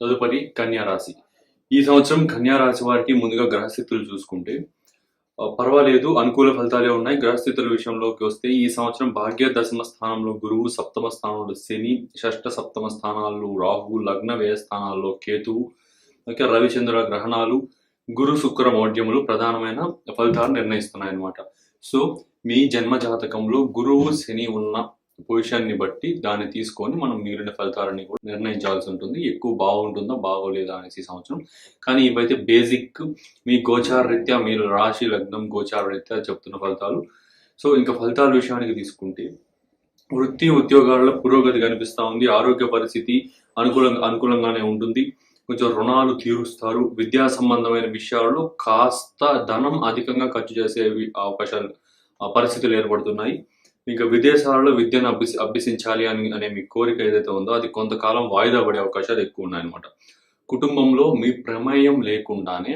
తదుపరి కన్యా రాశి. ఈ సంవత్సరం కన్యా రాశి వారికి ముందుగా గ్రహస్థితులు చూసుకుంటే పర్వాలేదు, అనుకూల ఫలితాలే ఉన్నాయి. గ్రహస్థితుల విషయంలోకి వస్తే ఈ సంవత్సరం భాగ్య దశమ స్థానంలో గురువు, సప్తమ స్థానంలో శని, షష్ఠ సప్తమ స్థానాల్లో రాహు, లగ్న వ్యయ స్థానాల్లో కేతువు, రవిచంద్రుల గ్రహణాలు, గురు శుక్ర మౌఢ్యములు ప్రధానమైన ఫలితాలు నిర్ణయిస్తున్నాయి అన్నమాట. సో మీ జన్మ జాతకంలో గురువు శని ఉన్న పొజిషన్ని బట్టి దాన్ని తీసుకొని మనం మిగిలిన ఫలితాలని కూడా నిర్ణయించాల్సి ఉంటుంది. ఎక్కువ బాగుంటుందా బాగోలేదా అనేసి సంవత్సరం. కానీ ఇవైతే బేసిక్ మీ గోచార రీత్యా, మీరు రాశి లగ్నం గోచార రీత్యా చెప్తున్న ఫలితాలు. సో ఇంకా ఫలితాల విషయానికి తీసుకుంటే వృత్తి ఉద్యోగాల్లో పురోగతి కనిపిస్తూ ఉంది. ఆరోగ్య పరిస్థితి అనుకూలంగానే ఉంటుంది. కొంచెం రుణాలు తీరుస్తారు. విద్యా సంబంధమైన విషయాల్లో కాస్త ధనం అధికంగా ఖర్చు చేసే అవకాశాలు పరిస్థితులు ఏర్పడుతున్నాయి. ఇంకా విదేశాలలో విద్యను అభ్యసించాలి అనే మీ కోరిక ఏదైతే ఉందో అది కొంతకాలం వాయిదా పడే అవకాశాలు ఎక్కువ ఉన్నాయన్నమాట. కుటుంబంలో మీ ప్రమేయం లేకుండానే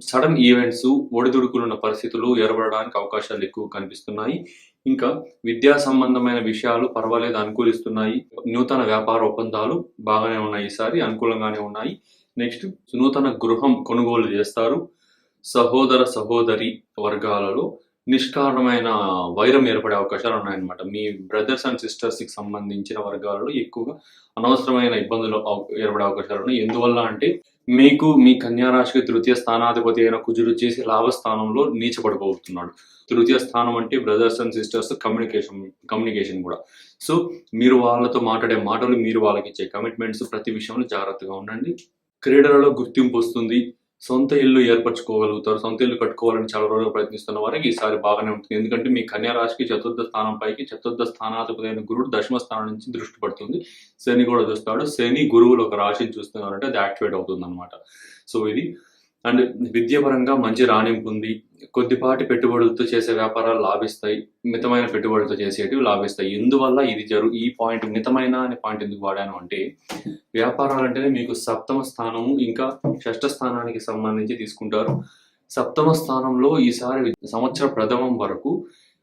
సడన్ ఈవెంట్స్, ఒడిదుడుకులున్న పరిస్థితులు ఏర్పడడానికి అవకాశాలు ఎక్కువ కనిపిస్తున్నాయి. ఇంకా విద్యా సంబంధమైన విషయాలు పర్వాలేదు, అనుకూలిస్తున్నాయి. నూతన వ్యాపార ఒప్పందాలు బాగానే ఉన్నాయి, ఈసారి అనుకూలంగానే ఉన్నాయి. నెక్స్ట్ నూతన గృహం కొనుగోలు చేస్తారు. సహోదర సహోదరి వర్గాలలో నిష్కారణమైన వైరం ఏర్పడే అవకాశాలు ఉన్నాయన్నమాట. మీ బ్రదర్స్ అండ్ సిస్టర్స్కి సంబంధించిన వర్గాలలో ఎక్కువగా అనవసరమైన ఇబ్బందులు ఏర్పడే అవకాశాలు ఉన్నాయి. ఎందువల్ల అంటే మీకు మీ కన్యా రాశికి తృతీయ స్థానాధిపతి అయిన కుజుడు చేసి లాభస్థానంలో నీచపడిపోతున్నాడు. తృతీయ స్థానం అంటే బ్రదర్స్ అండ్ సిస్టర్స్ కమ్యూనికేషన్ కూడా. సో మీరు వాళ్ళతో మాట్లాడే మాటలు, మీరు వాళ్ళకి ఇచ్చే కమిట్మెంట్స్, ప్రతి విషయంలో జాగ్రత్తగా ఉండండి. క్రీడలలో గుర్తింపు వస్తుంది. సొంత ఇల్లు ఏర్పరచుకోగలుగుతారు. సొంత ఇల్లు కట్టుకోవాలని చాలా రోజులు ప్రయత్నిస్తున్న వారికి ఈసారి బాగానే ఉంటుంది. ఎందుకంటే మీ కన్యా రాశికి చతుర్థ స్థానం పైకి చతుర్థ స్థానాధిపతి అయిన గురుడు దశమ స్థానం నుంచి దృష్టి పడుతుంది. శని కూడా చూస్తాడు. శని గురువులు ఒక రాశిని చూస్తున్నారంటే అది యాక్టివేట్ అవుతుంది అనమాట. సో ఇది అండ్ విద్యాపరంగా మంచి రాణింపు ఉంది. కొద్దిపాటి పెట్టుబడులతో చేసే వ్యాపారాలు లాభిస్తాయి. మితమైన పెట్టుబడులతో చేసేటివి లాభిస్తాయి. ఎందువల్ల ఈ పాయింట్ మితమైన అనే పాయింట్ ఎందుకు వాడాను అంటే, వ్యాపారాలు అంటేనే మీకు సప్తమ స్థానము ఇంకా షష్ఠ స్థానానికి సంబంధించి తీసుకుంటారు. సప్తమ స్థానంలో ఈసారి సంవత్సర ప్రథమం వరకు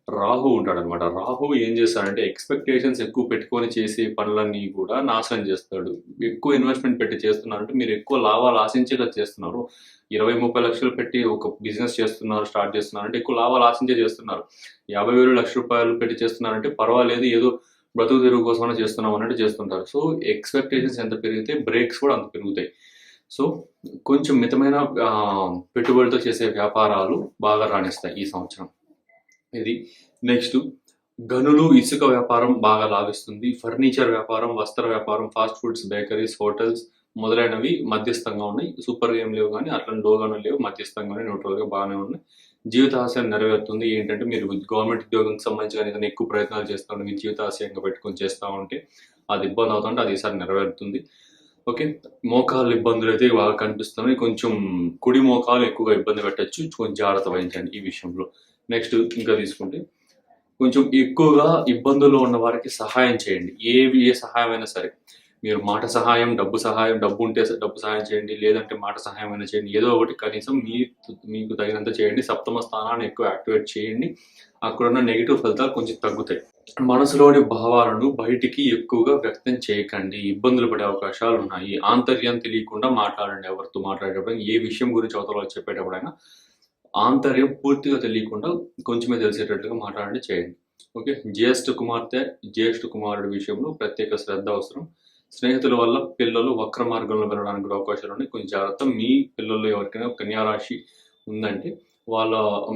రాహు ఉంటాడనమాట. రాహు ఏం చేస్తాడంటే ఎక్స్పెక్టేషన్స్ ఎక్కువ పెట్టుకొని చేసే పనులన్నీ కూడా నాశనం చేస్తాడు. ఎక్కువ ఇన్వెస్ట్మెంట్ పెట్టి చేస్తున్నారంటే మీరు ఎక్కువ లాభాలు ఆశించేలా చేస్తున్నారు. 20-30 లక్షలు పెట్టి ఒక బిజినెస్ చేస్తున్నారు, స్టార్ట్ చేస్తున్నారంటే ఎక్కువ లాభాలు ఆశించే చేస్తున్నారు. 50,000 లక్ష రూపాయలు పెట్టి చేస్తున్నారంటే పర్వాలేదు, ఏదో బ్రతుకు తెరువు కోసమైనా చేస్తున్నాం అన్నట్టు చేస్తుంటారు. సో ఎక్స్పెక్టేషన్స్ ఎంత పెరిగితే బ్రేక్స్ కూడా అంత పెరుగుతాయి. సో కొంచెం మితమైన పెట్టుబడితో చేసే వ్యాపారాలు బాగా రాణిస్తాయి ఈ సంవత్సరం. ఇది నెక్స్ట్ గనులు, ఇసుక వ్యాపారం బాగా లాభిస్తుంది. ఫర్నిచర్ వ్యాపారం, వస్త్ర వ్యాపారం, ఫాస్ట్ ఫుడ్స్, బేకరీస్, హోటల్స్ మొదలైనవి మధ్యస్థంగా ఉన్నాయి. సూపర్ ఏం లేవు, కానీ అట్లా లోగానే లేవు, మధ్యస్థంగానే న్యూట్రల్గా బాగానే ఉన్నాయి. జీవితాశయం నెరవేరుతుంది. ఏంటంటే మీరు గవర్నమెంట్ ఉద్యోగంకి సంబంధించి ఏదైనా ఎక్కువ ప్రయత్నాలు చేస్తూ ఉంటే, మీ జీవితాశయంగా పెట్టుకొని చేస్తూ ఉంటే అది ఇబ్బంది అవుతుంటే అది ఈసారి నెరవేరుతుంది. ఓకే, మోకాలు ఇబ్బందులు అయితే బాగా కనిపిస్తున్నాయి. కొంచెం కుడి మోకాలు ఎక్కువగా ఇబ్బంది పెట్టచ్చు, కొంచెం జాగ్రత్త వహించండి ఈ విషయంలో. నెక్స్ట్ ఇంకా తీసుకుంటే కొంచెం ఎక్కువగా ఇబ్బందుల్లో ఉన్న వారికి సహాయం చేయండి. ఏ సహాయం అయినా సరే, మీరు మాట సహాయం, డబ్బు ఉంటే డబ్బు సహాయం చేయండి, లేదంటే మాట సహాయం అయినా చేయండి. ఏదో ఒకటి కనీసం మీకు తగినంత చేయండి. సప్తమ స్థానాన్ని ఎక్కువ యాక్టివేట్ చేయండి. అక్కడున్న నెగిటివ్ ఫలితాలు కొంచెం తగ్గుతాయి. మనసులోని భావాలను బయటికి ఎక్కువగా వ్యక్తం చేయకండి. ఇబ్బందులు పడే అవకాశాలు ఉన్నాయి. ఆంతర్యం తెలియకుండా మాట్లాడండి. ఎవరితో మాట్లాడేటప్పుడు, ఏ విషయం గురించి అవతల చెప్పేటప్పుడైనా ఆంతర్యం పూర్తిగా తెలియకుండా కొంచెమే తెలిసేటట్లుగా మాట్లాడండి, చేయండి. ఓకే, జ్యేష్ఠ కుమార్తె, జ్యేష్ఠ కుమారుడి విషయంలో ప్రత్యేక శ్రద్ధ అవసరం. స్నేహితుల వల్ల పిల్లలు వక్ర మార్గంలో వెళ్ళడానికి కూడా అవకాశాలు ఉన్నాయి, కొంచెం జాగ్రత్త. మీ పిల్లల్లో ఎవరికైనా కన్యా రాశి ఉందంటే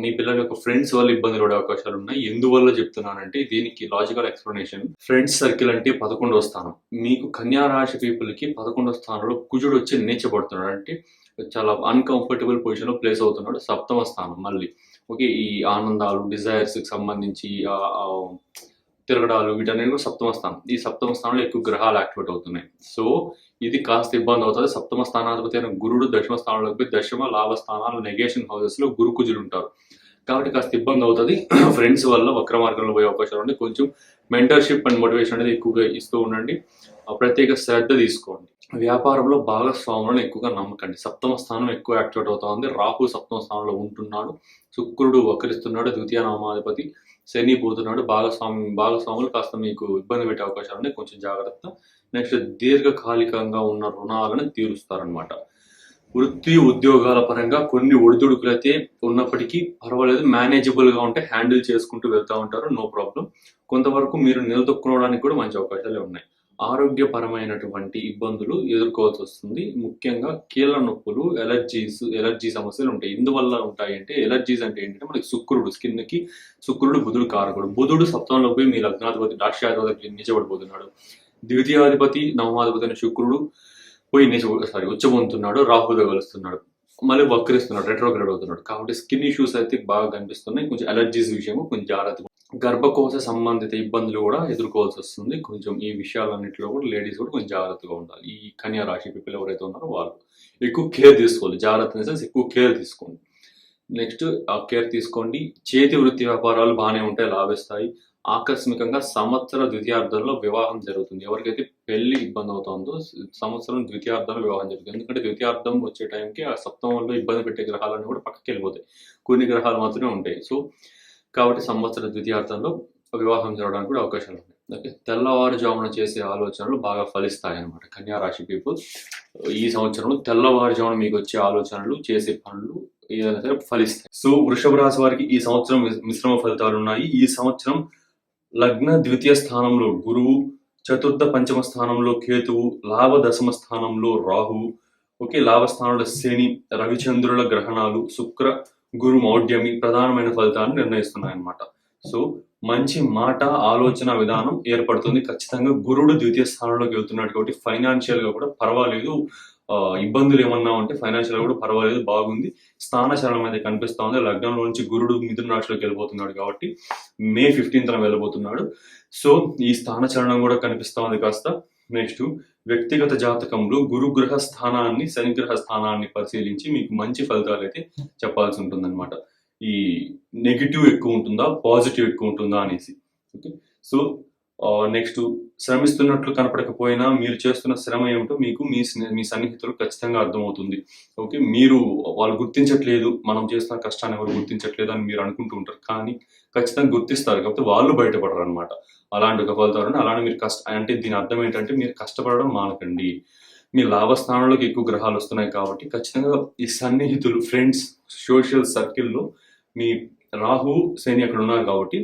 మీ పిల్లల యొక్క ఫ్రెండ్స్ వల్ల ఇబ్బందులు పడే అవకాశాలు ఉన్నాయి. ఎందువల్ల చెప్తున్నానంటే దీనికి లాజికల్ ఎక్స్ప్లెనేషన్. ఫ్రెండ్స్ సర్కిల్ అంటే 11వ స్థానం. మీకు కన్యా రాశి పీపుల్కి 11వ స్థానంలో కుజుడు వచ్చి నీచబడుతున్నాడు. అంటే చాలా అన్కంఫర్టబుల్ పొజిషన్లో ప్లేస్ అవుతున్నాడు. సప్తమ స్థానం మళ్ళీ. ఓకే, ఈ ఆనందాలు, డిజైర్స్కి సంబంధించి తిరగడాలు, వీటన్నిటి కూడా సప్తమ స్థానం. ఈ సప్తమ స్థానంలో ఎక్కువ గ్రహాలు యాక్టివేట్ అవుతున్నాయి. సో ఇది కాస్త ఇబ్బంది అవుతుంది. సప్తమ స్థానాధిపతి అయిన గురుడు దశమ స్థానంలోకి పోయి దశమ లాభ స్థానాలు, నెగేషన్ హౌసెస్లో గురు కుజులు ఉంటారు. కాబట్టి కాస్త ఇబ్బంది అవుతుంది. ఫ్రెండ్స్ వల్ల వక్ర మార్గంలో పోయే అవకాశాలు ఉండి, కొంచెం మెంటర్షిప్ అండ్ మోటివేషన్ అనేది ఎక్కువగా ఇస్తూ ఉండండి. ప్రత్యేక శ్రద్ధ తీసుకోండి. వ్యాపారంలో భాగస్వాములను ఎక్కువగా నమ్మకండి. సప్తమ స్థానం ఎక్కువ యాక్టివేట్ అవుతా ఉంది. రాహు సప్తమ స్థానంలో ఉంటున్నాడు. శుక్రుడు వక్రిస్తున్నాడు, ద్వితీయ నామాధిపతి. శని పోతున్నాడు. భాగస్వాములు కాస్త మీకు ఇబ్బంది పెట్టే అవకాశాలు ఉన్నాయి, కొంచెం జాగ్రత్త. నెక్స్ట్ దీర్ఘకాలికంగా ఉన్న రుణాలను తీరుస్తారనమాట. వృత్తి ఉద్యోగాల పరంగా కొన్ని ఒడిదుడుకులైతే ఉన్నప్పటికీ పర్వాలేదు, మేనేజబుల్గా ఉంటే హ్యాండిల్ చేసుకుంటూ వెళ్తూ ఉంటారు, నో ప్రాబ్లం. కొంతవరకు మీరు నిలదొక్కుకోవడానికి కూడా మంచి అవకాశాలే ఉన్నాయి. ఆరోగ్యపరమైనటువంటి ఇబ్బందులు ఎదుర్కోవాల్సి వస్తుంది. ముఖ్యంగా కీళ్ళ నొప్పులు, ఎలర్జీ సమస్యలు ఉంటాయి. ఎందువల్ల ఉంటాయి అంటే, ఎలర్జీస్ అంటే ఏంటంటే మనకి శుక్రుడు, స్కిన్కి శుక్రుడు బుధుడు కారకుడు. బుధుడు సప్తమంలో పోయి మీ లగ్నాధిపతి రాష్ట్రాధిపతి నిజపడిపోతున్నాడు. ద్వితీయాధిపతి నవమాధిపతి అయిన శుక్రుడు పోయి ఉచ్చబొందుతున్నాడు, రాహుతో కలుస్తున్నాడు, మళ్ళీ వక్రిస్తున్నాడు, రెట్రోగ్రేడ్ అవుతున్నాడు. కాబట్టి స్కిన్ ఇష్యూస్ అయితే బాగా కనిపిస్తున్నాయి. కొంచెం ఎలర్జీస్ విషయం కొంచెం జాగ్రత్తగా. గర్భకోశ సంబంధిత ఇబ్బందులు కూడా ఎదుర్కోవాల్సి వస్తుంది. కొంచెం ఈ విషయాలన్నింటిలో కూడా లేడీస్ కూడా కొంచెం జాగ్రత్తగా ఉండాలి. ఈ కన్యా రాశి పీపుల్ ఎవరైతే ఉన్నారో వాళ్ళు ఎక్కువ కేర్ తీసుకోవాలి. జాగ్రత్త సెన్స్ ఎక్కువ కేర్ తీసుకోండి. నెక్స్ట్ ఆ కేర్ తీసుకోండి. చేతి వృత్తి వ్యాపారాలు బాగానే ఉంటాయి, లాభిస్తాయి. ఆకస్మికంగా సంవత్సర ద్వితీయార్థంలో వివాహం జరుగుతుంది. ఎవరికైతే పెళ్లి ఇబ్బంది అవుతుందో సంవత్సరం ద్వితీయార్థంలో వివాహం జరుగుతుంది. ఎందుకంటే ద్వితీయార్థం వచ్చే టైంకి ఆ సప్తమంలో ఇబ్బంది పెట్టే గ్రహాలన్నీ కూడా పక్కకి వెళ్ళిపోతాయి, కొన్ని గ్రహాలు మాత్రమే ఉంటాయి. సో కాబట్టి సంవత్సర ద్వితీయార్థంలో వివాహం జరగడానికి కూడా అవకాశాలు ఉన్నాయి. ఓకే, తెల్లవారుజామున చేసే ఆలోచనలు బాగా ఫలిస్తాయి అన్నమాట. కన్యా రాశి పీపుల్ ఈ సంవత్సరంలో తెల్లవారుజామున మీకు వచ్చే ఆలోచనలు, చేసే పనులు ఏదైనా సరే ఫలిస్తాయి. సో వృషభ రాశి వారికి ఈ సంవత్సరం మిశ్రమ ఫలితాలు ఉన్నాయి. ఈ సంవత్సరం లగ్న ద్వితీయ స్థానంలో గురువు, చతుర్థ పంచమ స్థానంలో కేతువు, లాభ దశమ స్థానంలో రాహువు, ఓకే, లాభస్థానంలో శని, రవిచంద్రుల గ్రహణాలు, శుక్ర గురు మౌఢ్యమి ప్రధానమైన ఫలితాలను నిర్ణయిస్తున్నాయి అన్నమాట. సో మంచి మాట, ఆలోచన విధానం ఏర్పడుతుంది. ఖచ్చితంగా గురుడు ద్వితీయ స్థానంలోకి వెళ్తున్నాడు కాబట్టి ఫైనాన్షియల్ గా కూడా పర్వాలేదు. ఇబ్బందులు ఏమన్నా ఉంటే ఫైనాన్షియల్ కూడా పర్వాలేదు, బాగుంది. స్థానచలనం అయితే కనిపిస్తా ఉంది. లగ్నంలో నుంచి గురుడు మిథున రాశిలోకి వెళ్ళిపోతున్నాడు కాబట్టి మే 15న వెళ్ళబోతున్నాడు. సో ఈ స్థానచలనం కూడా కనిపిస్తా ఉంది కాస్త. నెక్స్ట్ వ్యక్తిగత జాతకంలో గురుగ్రహ స్థానాన్ని, శనిగ్రహ స్థానాన్ని పరిశీలించి మీకు మంచి ఫలితాలు అయితే చెప్పాల్సి ఉంటుంది అనమాట. ఈ నెగిటివ్ ఎక్కువ ఉంటుందా, పాజిటివ్ ఎక్కువ ఉంటుందా అనేసి. ఓకే, సో నెక్స్ట్ శ్రమిస్తున్నట్లు కనపడకపోయినా మీరు చేస్తున్న శ్రమ ఏమిటో మీకు మీ సన్నిహితులు ఖచ్చితంగా అర్థమవుతుంది. ఓకే, మీరు వాళ్ళు గుర్తించట్లేదు, మనం చేస్తున్న కష్టాన్ని ఎవరు గుర్తించట్లేదు అని మీరు అనుకుంటూ ఉంటారు, కానీ ఖచ్చితంగా గుర్తిస్తారు. కాబట్టి వాళ్ళు బయటపడరు అనమాట. అలాంటి ఒక ఫలితాలు. అలానే మీరు అంటే దీని అర్థం ఏంటంటే మీరు కష్టపడడం మానకండి. మీ లాభస్థానంలోకి ఎక్కువ గ్రహాలు వస్తున్నాయి కాబట్టి ఖచ్చితంగా ఈ సన్నిహితులు, ఫ్రెండ్స్, సోషల్ సర్కిల్లో మీ రాహు శని అక్కడ ఉన్నారు కాబట్టి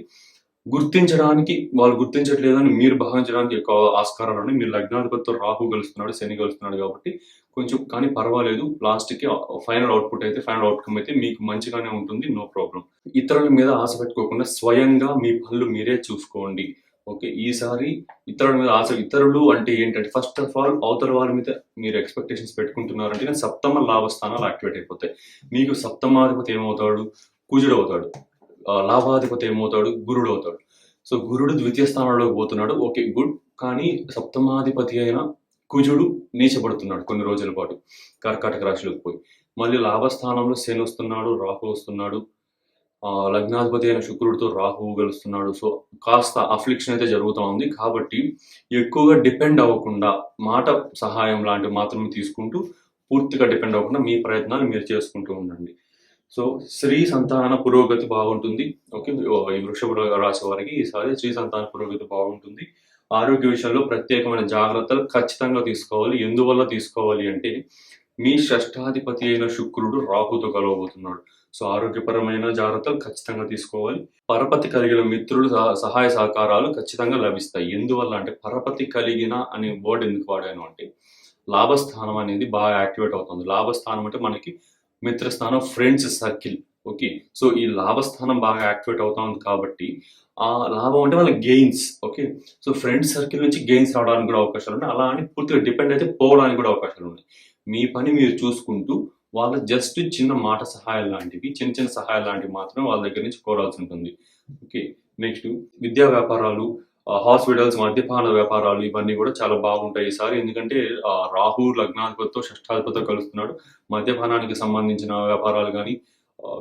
గుర్తించడానికి వాళ్ళు గుర్తించట్లేదని మీరు భావించడానికి ఎక్కువ ఆస్కారాలు ఉన్నాయి. మీరు లగ్నాధిపతితో రాహు కలుస్తున్నాడు, శని కలుస్తున్నాడు కాబట్టి కొంచెం, కానీ పర్వాలేదు. లాస్ట్కి ఫైనల్ అవుట్కమ్ అయితే మీకు మంచిగానే ఉంటుంది, నో ప్రాబ్లం. ఇతరుల మీద ఆశ పెట్టుకోకుండా స్వయంగా మీ పనులు మీరే చూసుకోండి. ఓకే, ఈసారి ఇతరుల మీద ఇతరులు అంటే ఏంటంటే ఫస్ట్ ఆఫ్ ఆల్ అవతల వాళ్ళ మీద మీరు ఎక్స్పెక్టేషన్స్ పెట్టుకుంటున్నారంటే సప్తమ లాభస్థానాలు యాక్టివేట్ అయిపోతాయి. మీకు సప్తమాధిపతి ఏమవుతాడు, కుజుడు అవుతాడు. లాభాధిపతి ఏమవుతాడు, గురుడు అవుతాడు. సో గురుడు ద్వితీయ స్థానంలోకి పోతున్నాడు, ఓకే గుడ్. కానీ సప్తమాధిపతి అయిన కుజుడు నీచబడుతున్నాడు కొన్ని రోజుల పాటు కర్కాటక రాశిలోకి పోయి. మళ్ళీ లాభస్థానంలో శని వస్తున్నాడు, రాహు వస్తున్నాడు, లగ్నాధిపతి అయిన శుక్రుడితో రాహువు కలుస్తున్నాడు. సో కాస్త అఫ్లిక్షన్ అయితే జరుగుతూ ఉంది. కాబట్టి ఎక్కువగా డిపెండ్ అవ్వకుండా మాట సహాయం లాంటివి మాత్రమే తీసుకుంటూ పూర్తిగా డిపెండ్ అవ్వకుండా మీ ప్రయత్నాలు మీరు చేసుకుంటూ ఉండండి. సో స్త్రీ సంతాన పురోగతి బాగుంటుంది. ఓకే, ఈ వృషభ రాశి వారికి ఈసారి స్త్రీ సంతాన పురోగతి బాగుంటుంది. ఆరోగ్య విషయంలో ప్రత్యేకమైన జాగ్రత్తలు ఖచ్చితంగా తీసుకోవాలి. ఎందువల్ల తీసుకోవాలి అంటే మీ షష్ఠాధిపతి అయిన శుక్రుడు రాహుతో కలవబోతున్నాడు. సో ఆరోగ్యపరమైన జాగ్రత్తలు ఖచ్చితంగా తీసుకోవాలి. పరపతి కలిగిన మిత్రులు సహాయ సహకారాలు ఖచ్చితంగా లభిస్తాయి. ఎందువల్ల అంటే పరపతి కలిగిన అనే వర్డ్ ఎందుకు వాడాను అంటే లాభస్థానం అనేది బాగా యాక్టివేట్ అవుతుంది. లాభస్థానం అంటే మనకి మిత్రస్థానం, ఫ్రెండ్స్ సర్కిల్. ఓకే, సో ఈ లాభస్థానం బాగా యాక్టివేట్ అవుతా ఉంది కాబట్టి ఆ లాభం అంటే వాళ్ళ gains. Okay, so friends circle నుంచి గెయిన్స్ రావడానికి కూడా అవకాశాలు ఉన్నాయి. అలా అని పూర్తిగా డిపెండ్ అయితే పోవడానికి కూడా అవకాశాలు ఉన్నాయి. మీ పని మీరు చూసుకుంటూ వాళ్ళ జస్ట్ చిన్న మాట సహాయం లాంటివి, చిన్న చిన్న సహాయాలు లాంటివి మాత్రమే వాళ్ళ దగ్గర నుంచి కోరాల్సి ఉంటుంది. ఓకే, నెక్స్ట్ విద్యా వ్యాపారాలు, హాస్పిటల్స్, మద్యపాన వ్యాపారాలు ఇవన్నీ కూడా చాలా బాగుంటాయి ఈసారి. ఎందుకంటే రాహు లగ్నాధిపతితో షష్ఠాధిపతితో కలుస్తున్నాడు. మద్యపానానికి సంబంధించిన వ్యాపారాలు కానీ,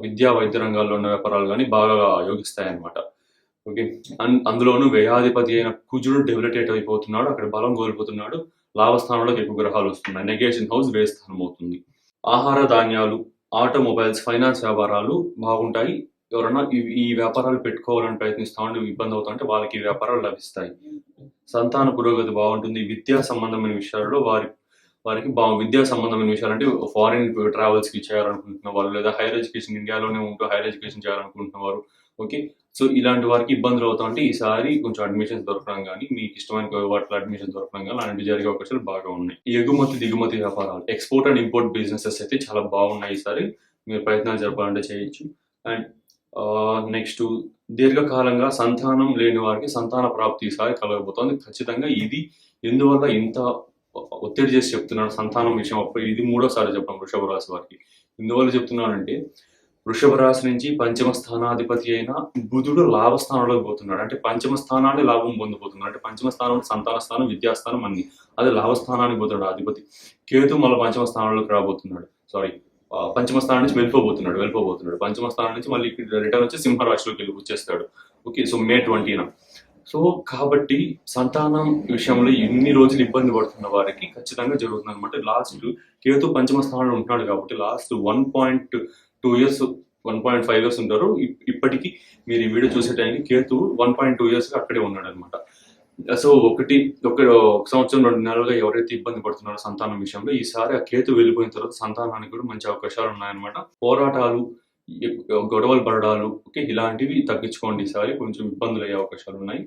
విద్యా వైద్య రంగాల్లో ఉన్న వ్యాపారాలు కానీ బాగా యోగిస్తాయి అన్నమాట. ఓకే, అందులోనూ వ్యయాధిపతి అయిన కుజుడు డెబిలిటేట్ అయిపోతున్నాడు, అక్కడ బలం కోల్పోతున్నాడు. లాభస్థానంలోకి ఎక్కువ గ్రహాలు వస్తున్నాయి. నెగేషన్ హౌస్ వ్యయ స్థానం అవుతుంది. ఆహార ధాన్యాలు, ఆటోమొబైల్స్, ఫైనాన్స్ వ్యాపారాలు బాగుంటాయి. ఎవరైనా ఈ వ్యాపారాలు పెట్టుకోవాలని ప్రయత్నిస్తా ఉంటే ఇబ్బంది అవుతుంటే వాళ్ళకి ఈ వ్యాపారాలు లభిస్తాయి. సంతాన పురోగతి బాగుంటుంది. విద్యా సంబంధమైన విషయాల్లో వారికి విద్యా సంబంధమైన విషయాలంటే ఫారిన్ ట్రావెల్స్‌కి చేయాలనుకుంటున్న వాళ్ళు, లేదా హైయర్ ఎడ్యుకేషన్ ఇండియాలోనే ఉంటూ హైయర్ ఎడ్యుకేషన్ చేయాలనుకుంటున్న వారు. ఓకే. సో, ఇలాంటి వారికి ఇబ్బందులు అవుతా ఉంటే ఈసారి కొంచెం అడ్మిషన్స్ దొరకడం గానీ, మీకు ఇష్టమైన వాటిలో అడ్మిషన్ దొరకడం గానీ, అలాంటివి జరిగే అవకాశాలు బాగా ఉన్నాయి. ఈ ఎగుమతి, దిగుమతి వ్యాపారాలు, ఎక్స్‌పోర్ట్ అండ్ ఇంపోర్ట్ బిజినెసెస్ అయితే చాలా బాగున్నాయి ఈసారి. మీరు ప్రయత్నాలు జరపాలంటే చేయొచ్చు. అండ్ నెక్స్టు దీర్ఘకాలంగా సంతానం లేని వారికి సంతాన ప్రాప్తి ఈసారి కలగబోతోంది. ఖచ్చితంగా ఇది ఎందువల్ల ఇంత ఒత్తిడి చేసి చెప్తున్నాను సంతానం విషయం. అప్పుడు ఇది మూడోసారి చెప్పడం వృషభ రాశి వారికి. ఎందువల్ల చెప్తున్నానంటే, వృషభ రాశి నుంచి పంచమ స్థానాధిపతి అయిన బుధుడు లాభస్థానంలోకి పోతున్నాడు. అంటే పంచమ స్థానాన్ని లాభం పొందబోతున్నాడు. అంటే పంచమ స్థానం సంతాన స్థానం, విద్యాస్థానం అన్ని. అదే లాభస్థానానికి పోతున్నాడు అధిపతి. కేతు మళ్ళీ పంచమ స్థానంలోకి రాబోతున్నాడు. సారీ, పంచమ స్థానం నుంచి వెళ్ళిపోబోతున్నాడు. పంచమ స్థానం నుంచి మళ్ళీ రిటర్న్ వచ్చి సింహ రాశిలోకి వచ్చేస్తాడు. ఓకే. సో, మే 20న. సో, కాబట్టి సంతానం విషయంలో ఎన్ని రోజులు ఇబ్బంది పడుతున్న వారికి ఖచ్చితంగా జరుగుతుందనమాట. లాస్ట్ కేతు పంచమ స్థానంలో ఉంటున్నాడు కాబట్టి లాస్ట్ 1.2 ఇయర్స్, 1.5 ఇయర్స్ ఉంటారు. ఇప్పటికీ మీరు ఈ వీడియో చూసే టైంకి కేతు 1.2 ఇయర్స్ అక్కడే ఉన్నాడనమాట. సో, ఒక సంవత్సరం 2 నెలలుగా ఎవరైతే ఇబ్బంది పడుతున్నారో సంతానం విషయంలో, ఈసారి ఆ కేతు వెళ్ళిపోయిన తర్వాత సంతానానికి కూడా మంచి అవకాశాలు ఉన్నాయన్నమాట. పోరాటాలు, గొడవలు పడడాలు, ఓకే, ఇలాంటివి తగ్గించుకోండి. ఈసారి కొంచెం ఇబ్బందులు అయ్యే అవకాశాలు ఉన్నాయి.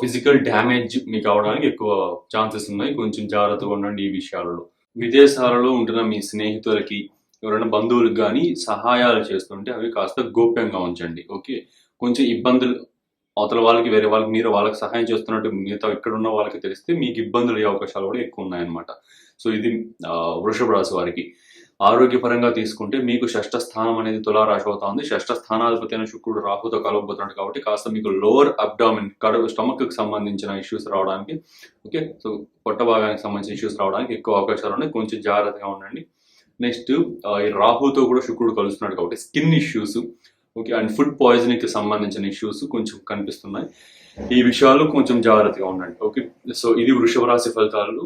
ఫిజికల్ డ్యామేజ్ మీకు అవడానికి ఎక్కువ ఛాన్సెస్ ఉన్నాయి. కొంచెం జాగ్రత్తగా ఉండండి ఈ విషయాలలో. విదేశాలలో ఉంటున్న మీ స్నేహితులకి, ఎవరైనా బంధువులకు కానీ సహాయాలు చేస్తుంటే అవి కాస్త గోప్యంగా ఉంచండి. ఓకే. కొంచెం ఇబ్బందులు అవతల వాళ్ళకి, వేరే వాళ్ళకి, మీరు వాళ్ళకి సహాయం చేస్తున్నట్టు మిగతా ఎక్కడున్న వాళ్ళకి తెలిస్తే మీకు ఇబ్బందులు అయ్యే అవకాశాలు కూడా ఎక్కువ ఉన్నాయన్నమాట. సో, ఇది వృషభ రాశి వారికి. ఆరోగ్యపరంగా తీసుకుంటే మీకు షష్ఠ స్థానం అనేది తులారాశి అవుతా ఉంది. షష్ఠ స్థానాధిపతి అయిన శుక్రుడు రాహుతో కలవబోతున్నాడు కాబట్టి కాస్త మీకు లోవర్ అబ్డామిన్, స్టమక్కి సంబంధించిన ఇష్యూస్ రావడానికి, ఓకే, సో పొట్ట భాగానికి సంబంధించిన ఇష్యూస్ రావడానికి ఎక్కువ అవకాశాలు ఉన్నాయి. కొంచెం జాగ్రత్తగా ఉండండి. నెక్స్ట్ ఈ రాహుతో కూడా శుక్రుడు కలుస్తున్నాడు కాబట్టి skin issues, okay, and food పాయిజనింగ్కి సంబంధించిన ఇష్యూస్ కొంచెం కనిపిస్తున్నాయి. ఈ విషయాలు కొంచెం జాగ్రత్తగా ఉండండి. ఓకే. సో, ఇది వృషభ రాశి ఫలితాలు.